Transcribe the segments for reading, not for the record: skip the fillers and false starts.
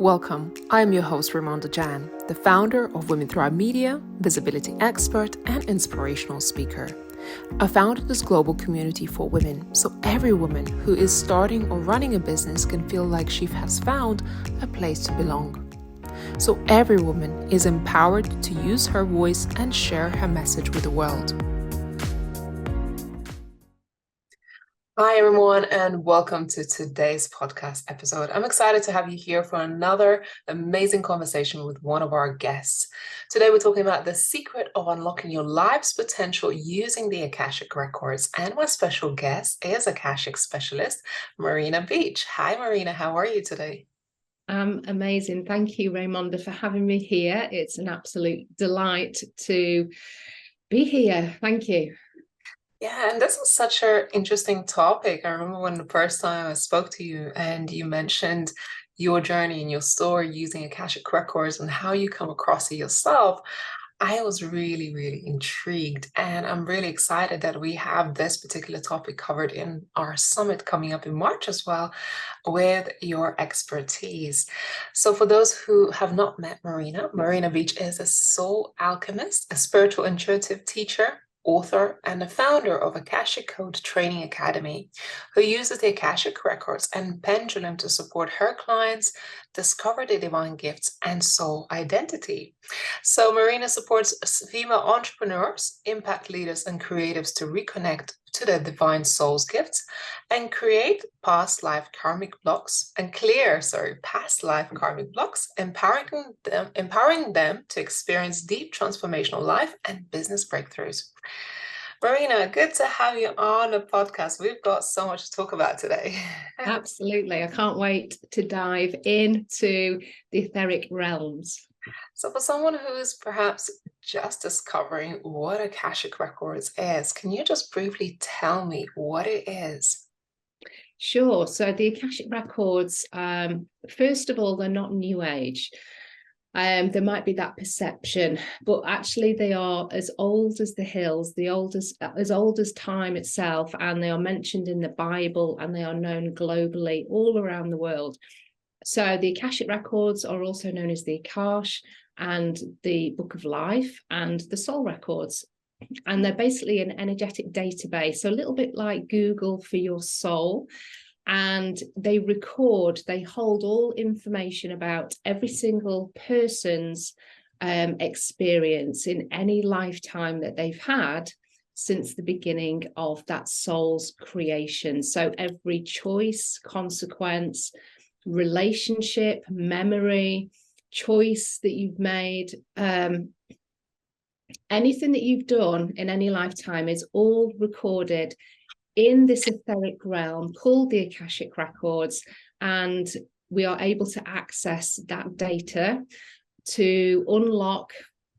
Welcome. I am your host, Ramonda Jan, the founder of Women Thrive Media, visibility expert, and inspirational speaker. I founded this global community for women so every woman who is starting or running a business can feel like she has found a place to belong. So every woman is empowered to use her voice and share her message with the world. Hi, everyone, and welcome to today's podcast episode. I'm excited to have you here for another amazing conversation with one of our guests. Today, we're talking about the secret of unlocking your life's potential using the Akashic Records. And my special guest is Akashic specialist, Marina Beech. Hi, Marina. How are you today? Amazing. Thank you, Raymonda, for having me here. It's an absolute delight to be here. Thank you. Yeah, and this is such an interesting topic. I remember when the first time I spoke to you and you mentioned your journey and your story using Akashic Records and how you come across it yourself. I was really, really intrigued, and I'm really excited that we have this particular topic covered in our summit coming up in March as well with your expertise. So for those who have not met Marina, Marina Beech is a soul alchemist, a spiritual intuitive teacher, author, and the founder of Akashic Code Training Academy, who uses the Akashic Records and pendulum to support her clients discover their divine gifts and soul identity. So Marina supports female entrepreneurs, impact leaders, and creatives to reconnect to their divine soul's gifts and create past life karmic blocks, empowering them to experience deep transformational life and business breakthroughs. Marina, good to have you on the podcast. We've got so much to talk about today. Absolutely. I can't wait to dive into the etheric realms. So for someone who's perhaps just discovering what Akashic Records is, can you just briefly tell me what it is? Sure. So the Akashic Records, first of all, they're not new age. There might be that perception, but actually they are as old as the hills, as old as time itself, and they are mentioned in the Bible, and they are known globally all around the world. So the Akashic Records are also known as the Akash and the Book of Life and the Soul Records. And they're basically an energetic database, so a little bit like Google for your soul. And they hold all information about every single person's experience in any lifetime that they've had since the beginning of that soul's creation. So every choice, consequence, relationship, memory, choice that you've made, anything that you've done in any lifetime is all recorded in this etheric realm called the Akashic Records, and we are able to access that data to unlock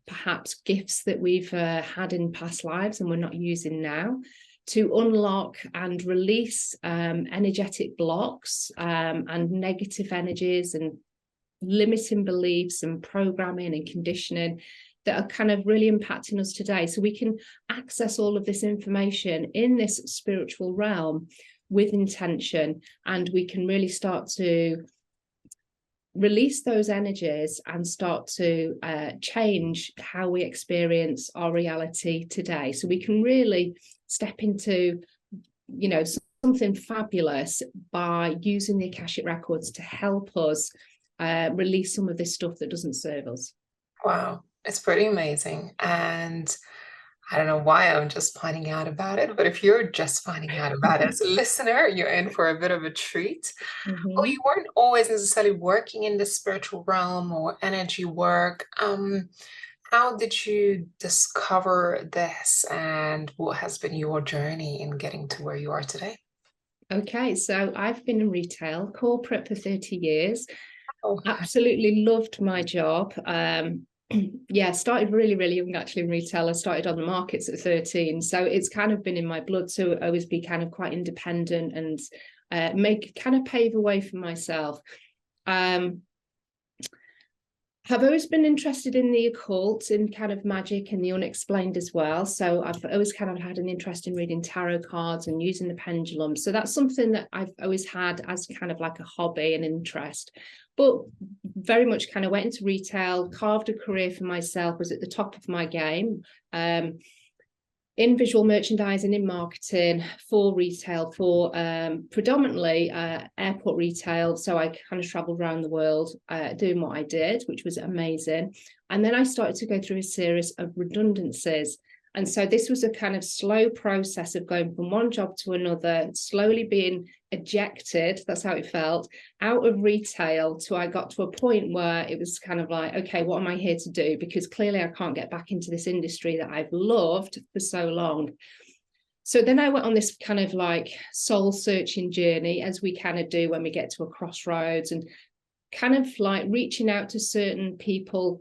perhaps gifts that we've had in past lives and we're not using now, to unlock and release energetic blocks and negative energies and limiting beliefs and programming and conditioning that are kind of really impacting us today. So we can access all of this information in this spiritual realm with intention, and we can really start to release those energies and start to change how we experience our reality today. So we can really step into, something fabulous by using the Akashic Records to help us release some of this stuff that doesn't serve us. Wow. It's pretty amazing. And I don't know why I'm just finding out about it, but if you're just finding out about it as a listener, you're in for a bit of a treat. Mm-hmm. Oh, you weren't always necessarily working in the spiritual realm or energy work. How did you discover this, and what has been your journey in getting to where you are today? Okay, so I've been in retail, corporate for 30 years. Oh. Absolutely loved my job. Started really, really young actually in retail. I started on the markets at 13. So it's kind of been in my blood to always be kind of quite independent and pave a way for myself. I've always been interested in the occult, in kind of magic and the unexplained as well. So I've always kind of had an interest in reading tarot cards and using the pendulum. So that's something that I've always had as kind of like a hobby and interest. But very much kind of went into retail, carved a career for myself, was at the top of my game, in visual merchandising, in marketing, for retail, for predominantly airport retail. So I kind of traveled around the world doing what I did, which was amazing. And then I started to go through a series of redundancies. And so this was a kind of slow process of going from one job to another, slowly being ejected, that's how it felt, out of retail, till I got to a point where it was kind of like, okay, what am I here to do? Because clearly I can't get back into this industry that I've loved for so long. So then I went on this kind of like soul searching journey, as we kind of do when we get to a crossroads, and kind of like reaching out to certain people.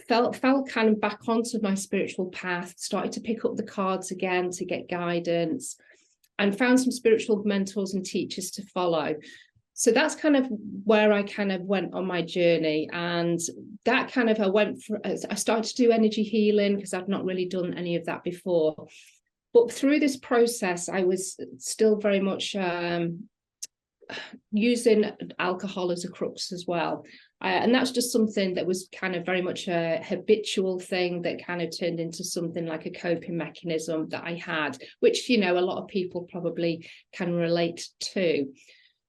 Felt kind of back onto my spiritual path, started to pick up the cards again to get guidance, and found some spiritual mentors and teachers to follow. So that's kind of where I kind of went on my journey. And that kind of, I started to do energy healing because I'd not really done any of that before. But through this process, I was still very much using alcohol as a crux as well. And that's just something that was kind of very much a habitual thing that kind of turned into something like a coping mechanism that I had, which, you know, a lot of people probably can relate to.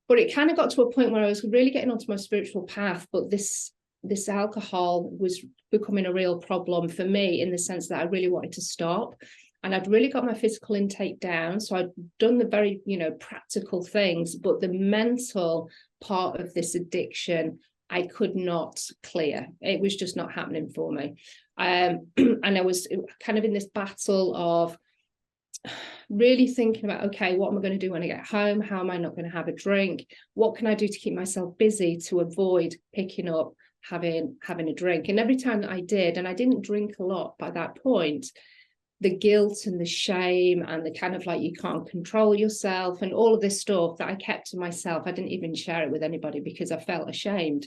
But it kind of got to a point where I was really getting onto my spiritual path, but this alcohol was becoming a real problem for me, in the sense that I really wanted to stop. And I'd really got my physical intake down. So I'd done the very, you know, practical things, but the mental part of this addiction, I could not clear. It was just not happening for me. And I was kind of in this battle of really thinking about, okay, what am I going to do when I get home? How am I not going to have a drink? What can I do to keep myself busy to avoid picking up, having a drink? And every time that I did, and I didn't drink a lot by that point, the guilt and the shame and the kind of like, you can't control yourself and all of this stuff that I kept to myself. I didn't even share it with anybody because I felt ashamed.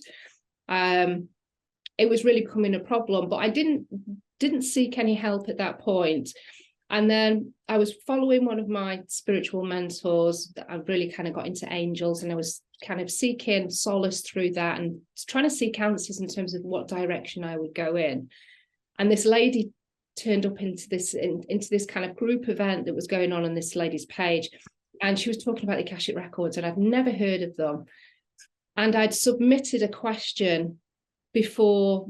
It was really becoming a problem, but I didn't seek any help at that point. And then I was following one of my spiritual mentors that I really kind of got into angels, and I was kind of seeking solace through that and trying to seek answers in terms of what direction I would go in. And this lady turned up into this kind of group event that was going on this lady's page, and she was talking about the Akashic Records, and I'd never heard of them. And I'd submitted a question before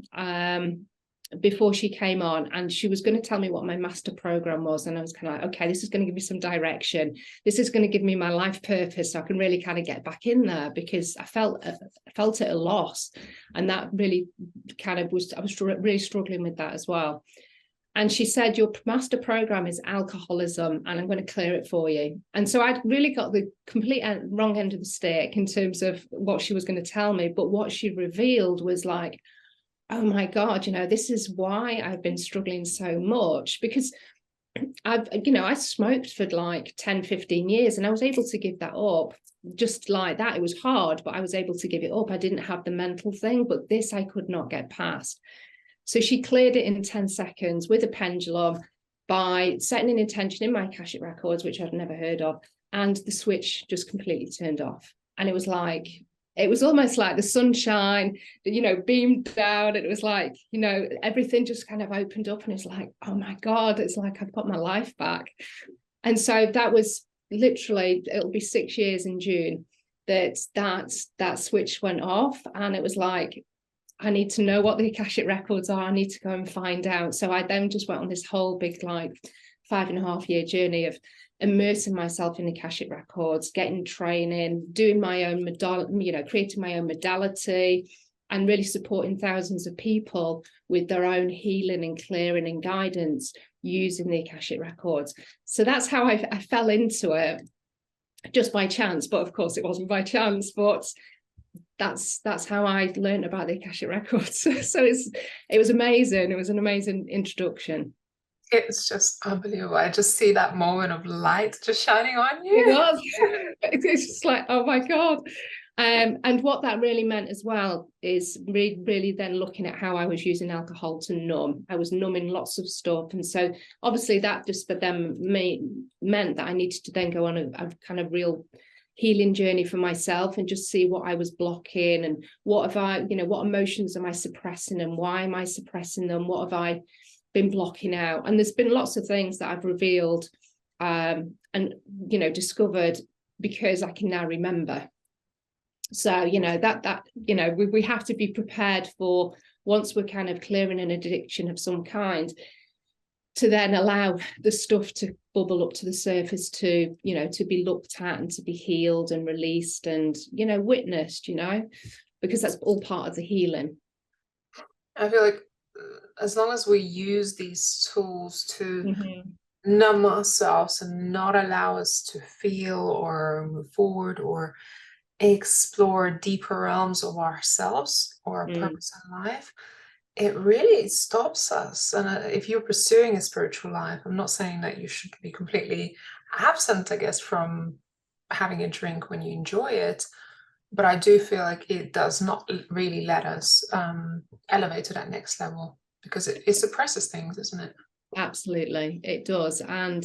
she came on, and she was going to tell me what my master program was, and I was kind of like, okay, this is going to give me some direction, this is going to give me my life purpose, so I can really kind of get back in there, because I felt at a loss. And that really kind of I was really struggling with that as well. And she said, your master program is alcoholism, and I'm going to clear it for you. And so I'd really got the complete wrong end of the stick in terms of what she was going to tell me. But what she revealed was like, oh my God, you know, this is why I've been struggling so much, because I smoked for like 10, 15 years, and I was able to give that up just like that. It was hard, but I was able to give it up. I didn't have the mental thing, but this I could not get past. So she cleared it in 10 seconds with a pendulum by setting an intention in my Akashic Records, which I'd never heard of, and the switch just completely turned off. And it was almost like the sunshine, beamed down. And it was like, everything just kind of opened up, and it's like, oh my God, it's like I've got my life back. And so that was literally, it'll be 6 years in June that switch went off. And it was like, I need to know what the Akashic Records are. I need to go and find out. So I then just went on this whole big, 5.5 year journey of immersing myself in the Akashic Records, getting training, doing my own creating my own modality, and really supporting thousands of people with their own healing and clearing and guidance using the Akashic Records. So that's how I fell into it, just by chance. But of course it wasn't by chance, but that's how I learned about the Akashic Records. So it was amazing. It was an amazing introduction. It's just unbelievable. I just see that moment of light just shining on you. It was. It's just like, oh my God. And what that really meant as well is really then looking at how I was using alcohol to numb. I was numbing lots of stuff. And so obviously that just for them meant that I needed to then go on a kind of real healing journey for myself and just see what I was blocking and what have I, what emotions am I suppressing and why am I suppressing them? What have I been blocking out? And there's been lots of things that I've revealed and discovered because I can now remember. So we have to be prepared for, once we're kind of clearing an addiction of some kind, to then allow the stuff to bubble up to the surface, to be looked at and to be healed and released and witnessed, because that's all part of the healing. I feel like as long as we use these tools to numb ourselves and not allow us to feel or move forward or explore deeper realms of ourselves or our purpose in life, it really stops us. And if you're pursuing a spiritual life, I'm not saying that you should be completely absent, I guess, from having a drink when you enjoy it, but I do feel like it does not really let us elevate to that next level, because it suppresses things, isn't it? Absolutely, it does. And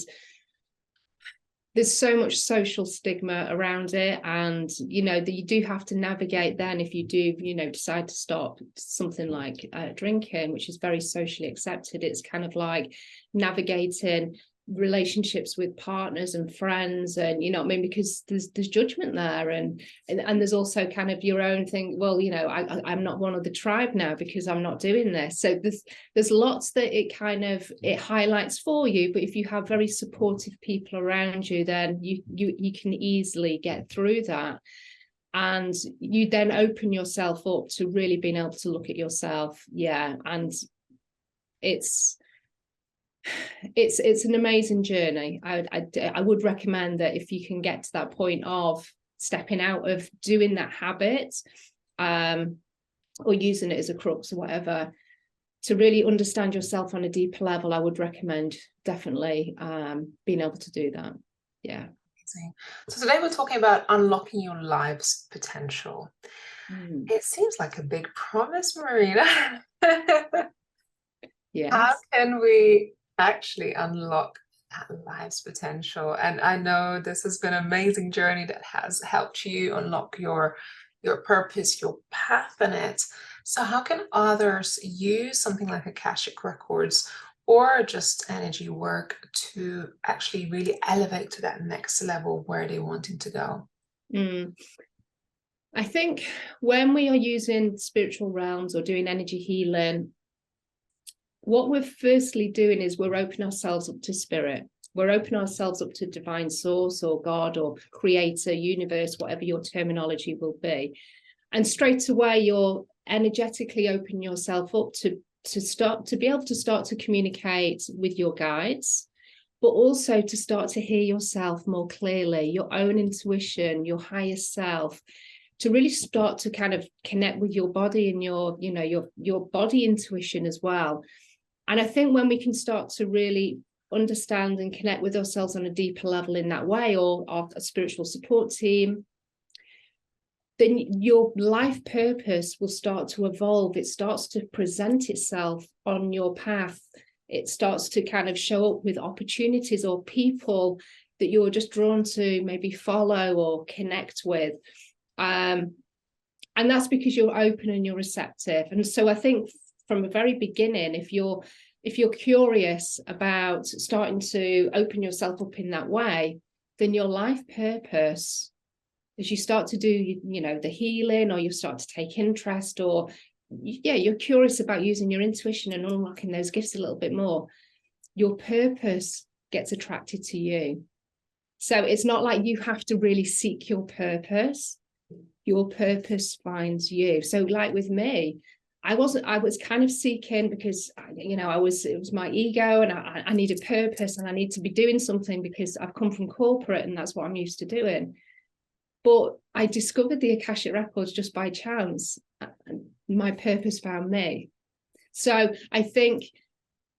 there's so much social stigma around it, and that you do have to navigate then if you do decide to stop something like drinking, which is very socially accepted. It's kind of like navigating relationships with partners and friends, and because there's judgment there, and there's also kind of your own thing. Well, I'm not one of the tribe now because I'm not doing this. So there's lots that it highlights for you, but if you have very supportive people around you, then you can easily get through that, and you then open yourself up to really being able to look at yourself. And it's an amazing journey. I would recommend that if you can get to that point of stepping out of doing that habit, or using it as a crux or whatever, to really understand yourself on a deeper level, I would recommend definitely being able to do that. Yeah. Amazing. So today we're talking about unlocking your life's potential. It seems like a big promise, Marina. Yes. How can we actually unlock that life's potential? And I know this has been an amazing journey that has helped you unlock your purpose, your path in it. So how can others use something like Akashic Records or just energy work to actually really elevate to that next level where they're wanting to go? I think when we are using spiritual realms or doing energy healing, what we're firstly doing is we're opening ourselves up to spirit. We're opening ourselves up to divine source or God or creator, universe, whatever your terminology will be. And straight away, you're energetically opening yourself up to be able to start to communicate with your guides, but also to start to hear yourself more clearly, your own intuition, your higher self, to really start to kind of connect with your body and your body intuition as well. And I think when we can start to really understand and connect with ourselves on a deeper level in that way, or a spiritual support team, then your life purpose will start to evolve. It starts to present itself on your path. It starts to kind of show up with opportunities or people that you're just drawn to maybe follow or connect with. And that's because you're open and you're receptive. And so I think from the very beginning, if you're curious about starting to open yourself up in that way, then your life purpose, as you start to do, the healing, or you start to take interest, or you're curious about using your intuition and unlocking those gifts a little bit more, your purpose gets attracted to you. So it's not like you have to really seek your purpose. Your purpose finds you. So like with me, I was kind of seeking because, it was my ego, and I need a purpose, and I need to be doing something because I've come from corporate and that's what I'm used to doing. But I discovered the Akashic Records just by chance. My purpose found me. So I think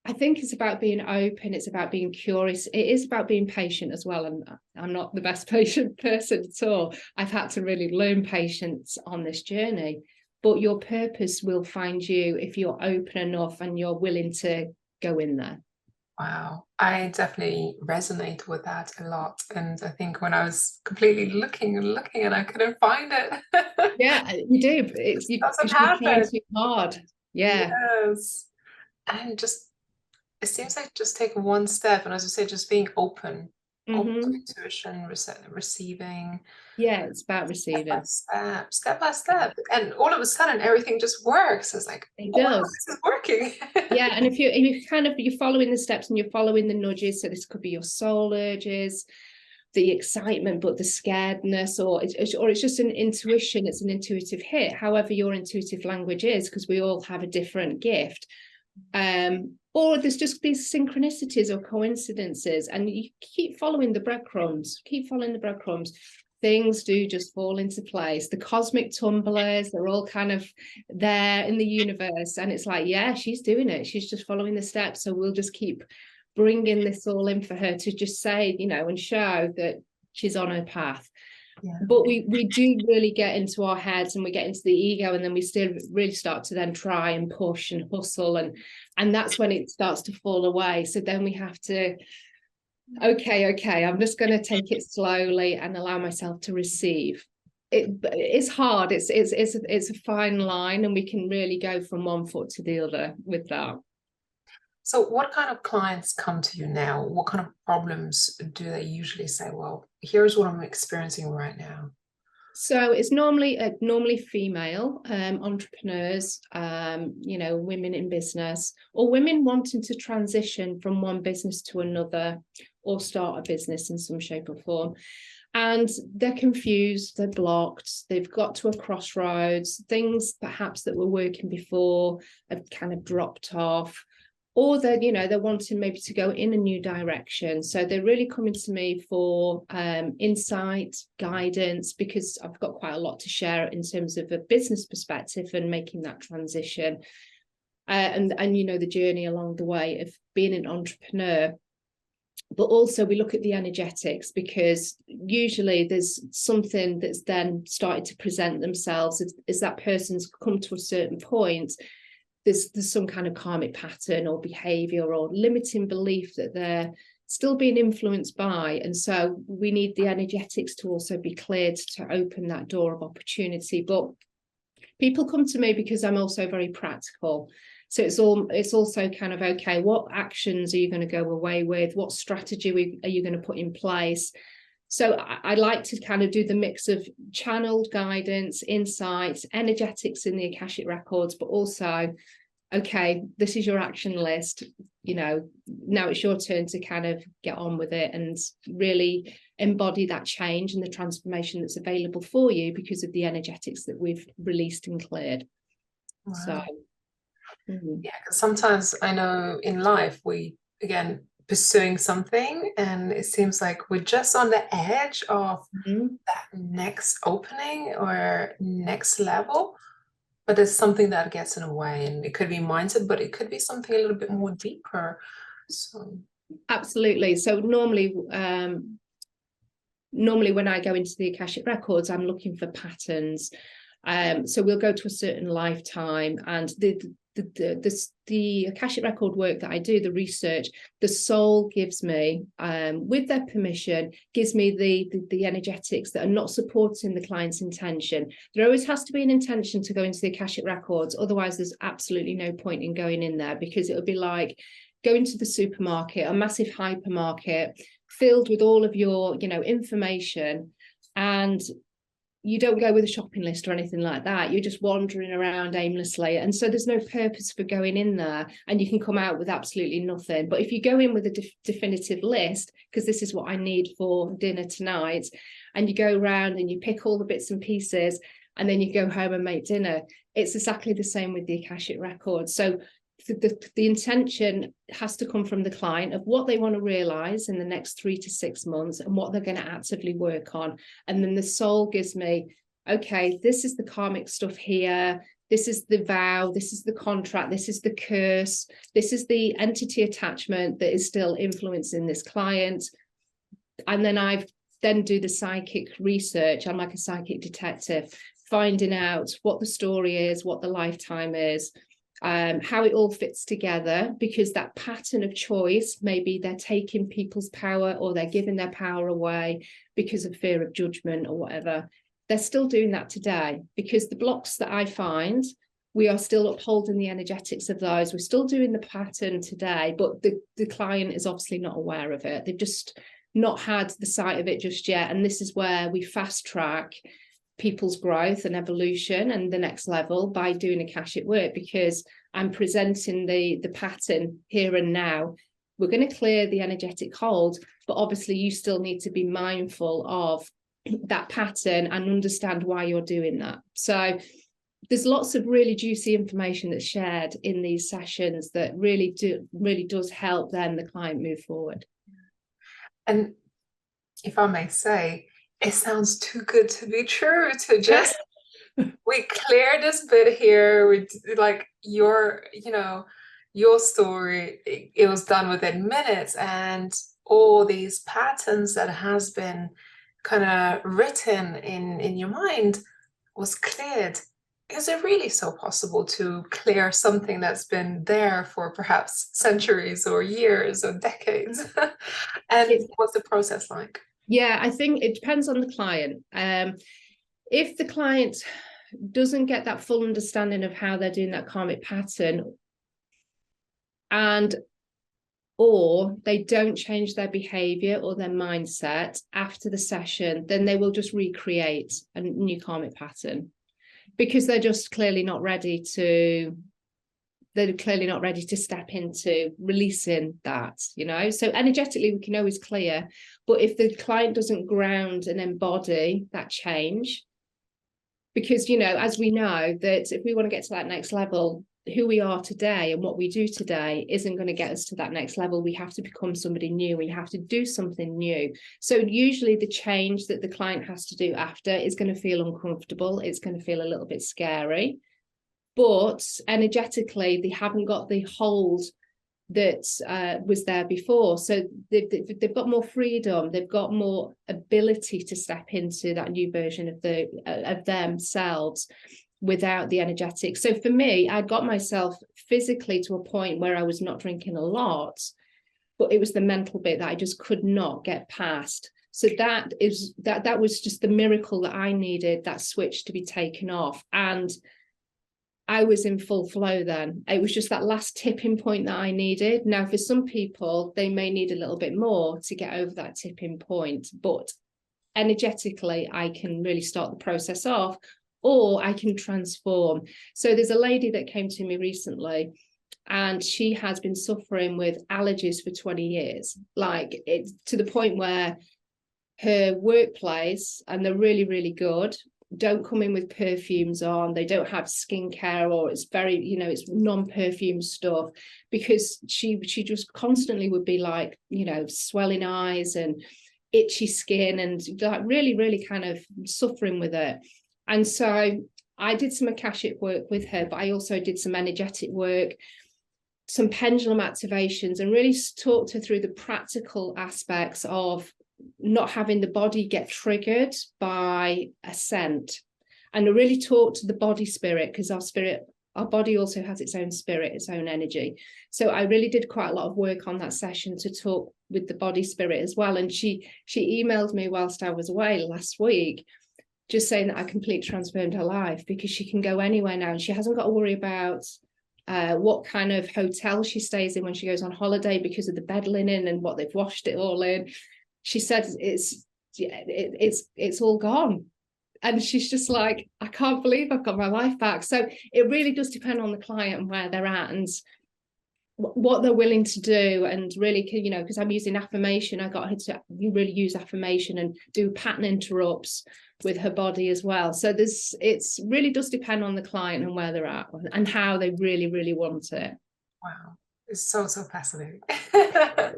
it's about being open. It's about being curious. It is about being patient as well. And I'm not the best patient person at all. I've had to really learn patience on this journey. But your purpose will find you if you're open enough and you're willing to go in there. Wow. I definitely resonate with that a lot. And I think when I was completely looking and looking and I couldn't find it, Yeah, you do. It's you, doesn't because you're trying happen. too hard. Yeah. Yes. And just, it seems like just take one step. And as you say, just being open to Hmm. intuition, receiving, Yeah, it's about step by receiving. step, step by step. And all of a sudden, everything just works. It's like, It oh, wow, does. this is working. Yeah, and if you kind of you're following the steps and you're following the nudges, so this could be your soul urges, the excitement, but the scaredness, or it's just an intuition, it's an intuitive hit, however your intuitive language is, because we all have a different gift. Or there's just these synchronicities or coincidences, and you keep following the breadcrumbs, things do just fall into place. The cosmic tumblers, they're all kind of there in the universe, and it's like, yeah, she's doing it, she's just following the steps, so we'll just keep bringing this all in for her to just say, and show that she's on her path. Yeah. But we do really get into our heads, and we get into the ego, and then we still really start to then try and push and hustle, and that's when it starts to fall away. So then we have to, okay, I'm just going to take it slowly and allow myself to receive. It's hard, it's a fine line, and we can really go from one foot to the other with that. So what kind of clients come to you now? What kind of problems do they usually say, well, here's what I'm experiencing right now? So it's normally female entrepreneurs, women in business, or women wanting to transition from one business to another, or start a business in some shape or form. And they're confused, they're blocked, they've got to a crossroads, things perhaps that were working before have kind of dropped off, or they're wanting maybe to go in a new direction. So they're really coming to me for insight, guidance, because I've got quite a lot to share in terms of a business perspective and making that transition, and the journey along the way of being an entrepreneur. But also we look at the energetics, because usually there's something that's then started to present themselves as that person's come to a certain point. There's some kind of karmic pattern or behavior or limiting belief that they're still being influenced by, and so we need the energetics to also be cleared to open that door of opportunity. But people come to me because I'm also very practical. So it's also kind of, okay, what actions are you going to go away with? What strategy are you going to put in place? So I like to kind of do the mix of channeled guidance, insights, energetics in the Akashic Records, but also, okay, this is your action list. Now it's your turn to kind of get on with it and really embody that change and the transformation that's available for you because of the energetics that we've released and cleared. Wow. So, yeah, because sometimes I know in life we, again, pursuing something and it seems like we're just on the edge of that next opening or next level, but there's something that gets in the way, and it could be mindset, but it could be something a little bit more deeper. So absolutely. So normally when I go into the Akashic Records, I'm looking for patterns. So we'll go to a certain lifetime, and the Akashic Record work that I do, the research, the soul gives me, with their permission, gives me the energetics that are not supporting the client's intention. There always has to be an intention to go into the Akashic Records, otherwise there's absolutely no point in going in there, because it would be like going to the supermarket, a massive hypermarket filled with all of your information, and you don't go with a shopping list or anything like that. You're just wandering around aimlessly, and so there's no purpose for going in there, and you can come out with absolutely nothing. But if you go in with a definitive list, because this is what I need for dinner tonight, and you go around and you pick all the bits and pieces, and then you go home and make dinner, it's exactly the same with the Akashic Records. So the intention has to come from the client of what they want to realize in the next 3 to 6 months and what they're going to actively work on. And then the soul gives me, okay, this is the karmic stuff here. This is the vow. This is the contract. This is the curse. This is the entity attachment that is still influencing this client. And then I do the psychic research. I'm like a psychic detective, finding out what the story is, what the lifetime is. how it all fits together, because that pattern of choice, maybe they're taking people's power or they're giving their power away because of fear of judgment or whatever. They're still doing that today, because the blocks that I find, we are still upholding the energetics of those. We're still doing the pattern today, but the client is obviously not aware of it. They've just not had the sight of it just yet. And this is where we fast track people's growth and evolution and the next level by doing Akashic work, because I'm presenting the pattern here and now. We're going to clear the energetic hold, but obviously you still need to be mindful of that pattern and understand why you're doing that. So there's lots of really juicy information that's shared in these sessions that really does help then the client move forward. And if I may say, it sounds too good to be true to just we clear this bit here with like your story. It was done within minutes, and all these patterns that has been kind of written in your mind was cleared. Is it really so possible to clear something that's been there for perhaps centuries or years or decades? And what's the process like? Yeah, I think it depends on the client. If the client doesn't get that full understanding of how they're doing that karmic pattern, or they don't change their behavior or their mindset after the session, then they will just recreate a new karmic pattern, because they're just clearly not ready to step into releasing that, So energetically, we can always clear, but if the client doesn't ground and embody that change, because, as we know, that if we want to get to that next level, who we are today and what we do today isn't going to get us to that next level. We have to become somebody new. We have to do something new. So usually the change that the client has to do after is going to feel uncomfortable. It's going to feel a little bit scary. But energetically, they haven't got the hold that was there before. So they've got more freedom. They've got more ability to step into that new version of themselves without the energetic. So for me, I got myself physically to a point where I was not drinking a lot, but it was the mental bit that I just could not get past. So that was just the miracle that I needed, that switch to be taken off. And I was in full flow then. It was just that last tipping point that I needed. Now, for some people, they may need a little bit more to get over that tipping point, but energetically, I can really start the process off, or I can transform. So there's a lady that came to me recently, and she has been suffering with allergies for 20 years. Like, it's to the point where her workplace, and they're really, really good, don't come in with perfumes on. They don't have skincare, or it's very, it's non-perfume stuff, because she just constantly would be like, swelling eyes and itchy skin, and like really, really kind of suffering with it. And so I did some Akashic work with her, but I also did some energetic work, some pendulum activations, and really talked her through the practical aspects of not having the body get triggered by a scent. And I really talked to the body spirit, because our body also has its own spirit, its own energy. So I really did quite a lot of work on that session to talk with the body spirit as well. And she emailed me whilst I was away last week, just saying that I completely transformed her life, because she can go anywhere now, and she hasn't got to worry about what kind of hotel she stays in when she goes on holiday because of the bed linen and what they've washed it all in. She said it's all gone. And she's just like, I can't believe I've got my life back. So it really does depend on the client and where they're at and what they're willing to do. And really, because I'm using affirmation, I got her to really use affirmation and do pattern interrupts with her body as well. So it's really does depend on the client and where they're at and how they really, really want it. Wow. It's so fascinating. I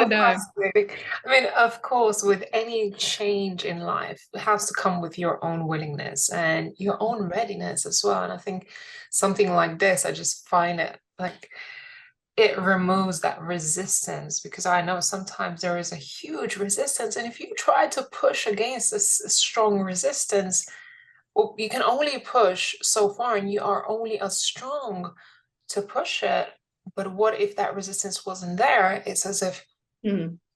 know. Fascinating. I mean, of course, with any change in life, it has to come with your own willingness and your own readiness as well. And I think something like this, I just find it like it removes that resistance, because I know sometimes there is a huge resistance. And if you try to push against this strong resistance, well, you can only push so far, and you are only as strong to push it. But what if that resistance wasn't there? It's as if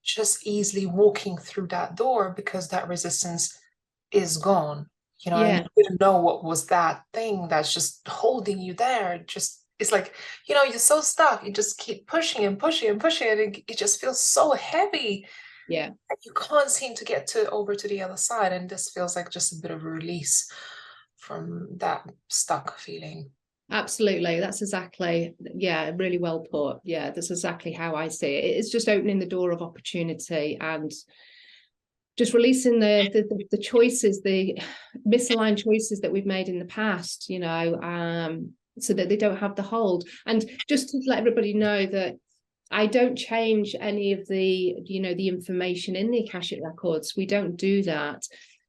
just easily walking through that door because that resistance is gone, and Yeah. you didn't know what was that thing that's just holding you there. Just it's like, you're so stuck. You just keep pushing and pushing and pushing, and it just feels so heavy. Yeah. You can't seem to get over to the other side, and this feels like just a bit of a release from that stuck feeling. Absolutely. That's exactly, really well put. Yeah, that's exactly how I see it. It's just opening the door of opportunity and just releasing the choices, the misaligned choices that we've made in the past, so that they don't have the hold. And just to let everybody know that I don't change any of the information in the Akashic Records. We don't do that.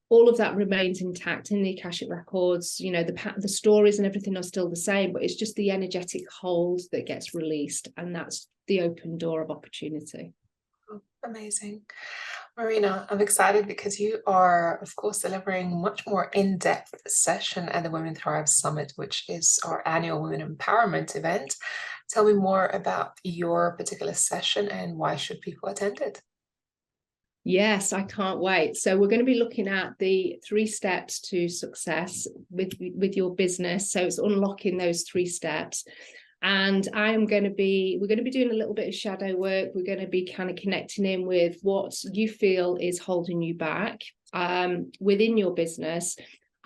All of that remains intact in the Akashic Records. The stories and everything are still the same, but it's just the energetic hold that gets released, and that's the open door of opportunity. Oh, amazing. Marina, I'm excited because you are, of course, delivering much more in-depth session at the Women Thrive Summit, which is our annual women empowerment event. Tell me more about your particular session and why should people attend it? Yes, I can't wait. So we're going to be looking at the 3 steps to success with your business. So it's unlocking those 3 steps. And we're going to be doing a little bit of shadow work. We're going to be kind of connecting in with what you feel is holding you back within your business.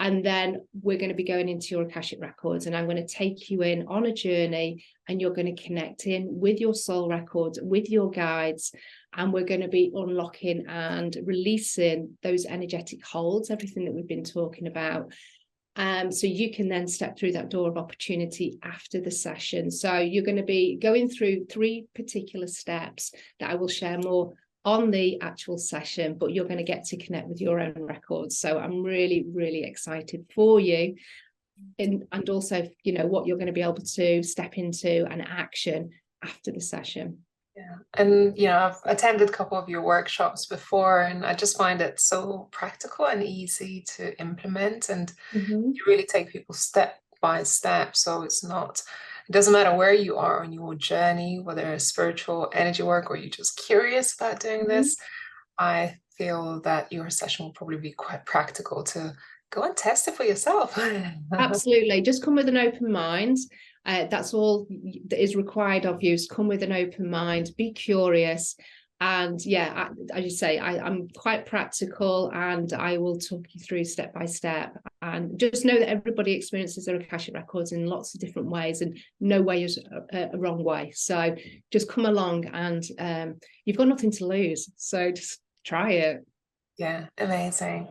And then we're going to be going into your Akashic Records, and I'm going to take you in on a journey, and you're going to connect in with your soul records, with your guides, and we're going to be unlocking and releasing those energetic holds, everything that we've been talking about. So you can then step through that door of opportunity after the session. So you're going to be going through 3 particular steps that I will share more on the actual session, but you're going to get to connect with your own records. So I'm really, really excited for you. And also, what you're going to be able to step into and action after the session. Yeah. And, I've attended a couple of your workshops before, and I just find it so practical and easy to implement. And you really take people step by step. So it doesn't matter where you are on your journey, whether it's spiritual energy work or you're just curious about doing this. I feel that your session will probably be quite practical to go and test it for yourself. Absolutely. Just come with an open mind. That's all that is required of you, is come with an open mind, be curious. And as you say, I'm quite practical, and I will talk you through step by step. And just know that everybody experiences their Akashic Records in lots of different ways, and no way is a wrong way. So just come along, and you've got nothing to lose. So just try it. Yeah, amazing.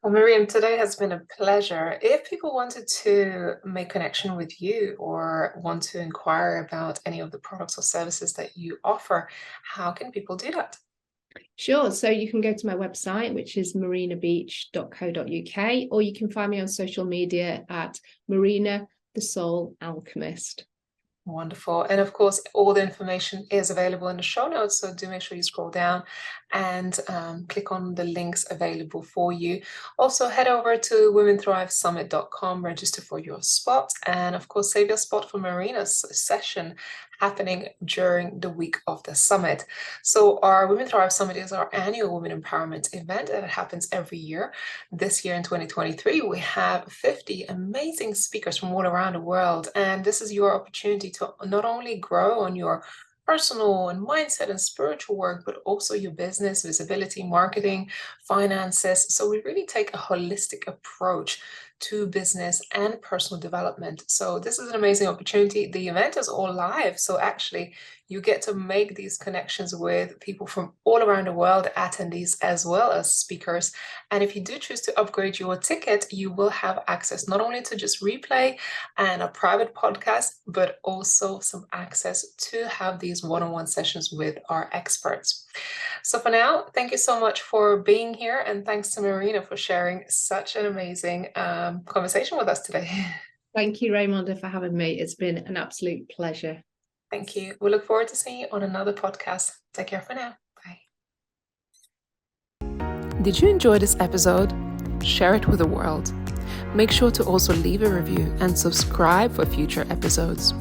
Well, Miriam, today has been a pleasure. If people wanted to make connection with you or want to inquire about any of the products or services that you offer, how can people do that? Sure. So you can go to my website, which is marinabeech.co.uk, or you can find me on social media at Marina the Soul Alchemist. Wonderful. And of course, all the information is available in the show notes. So do make sure you scroll down and click on the links available for you. Also, head over to womenthrivesummit.com, register for your spot. And of course, save your spot for Marina's session happening during the week of the summit. So our Women Thrive Summit is our annual women empowerment event, and it happens every year. This year in 2023, we have 50 amazing speakers from all around the world. And this is your opportunity to not only grow on your personal and mindset and spiritual work, but also your business, visibility, marketing, finances. So we really take a holistic approach to business and personal development. So this is an amazing opportunity. The event is all live. So actually you get to make these connections with people from all around the world, attendees as well as speakers. And if you do choose to upgrade your ticket, you will have access not only to just replay and a private podcast, but also some access to have these one-on-one sessions with our experts. So for now, thank you so much for being here. And thanks to Marina for sharing such an amazing conversation with us today. Thank you, Raymonda, for having me. It's been an absolute pleasure. Thank you. We look forward to seeing you on another podcast. Take care for now. Bye. Did you enjoy this episode? Share it with the world. Make sure to also leave a review and subscribe for future episodes.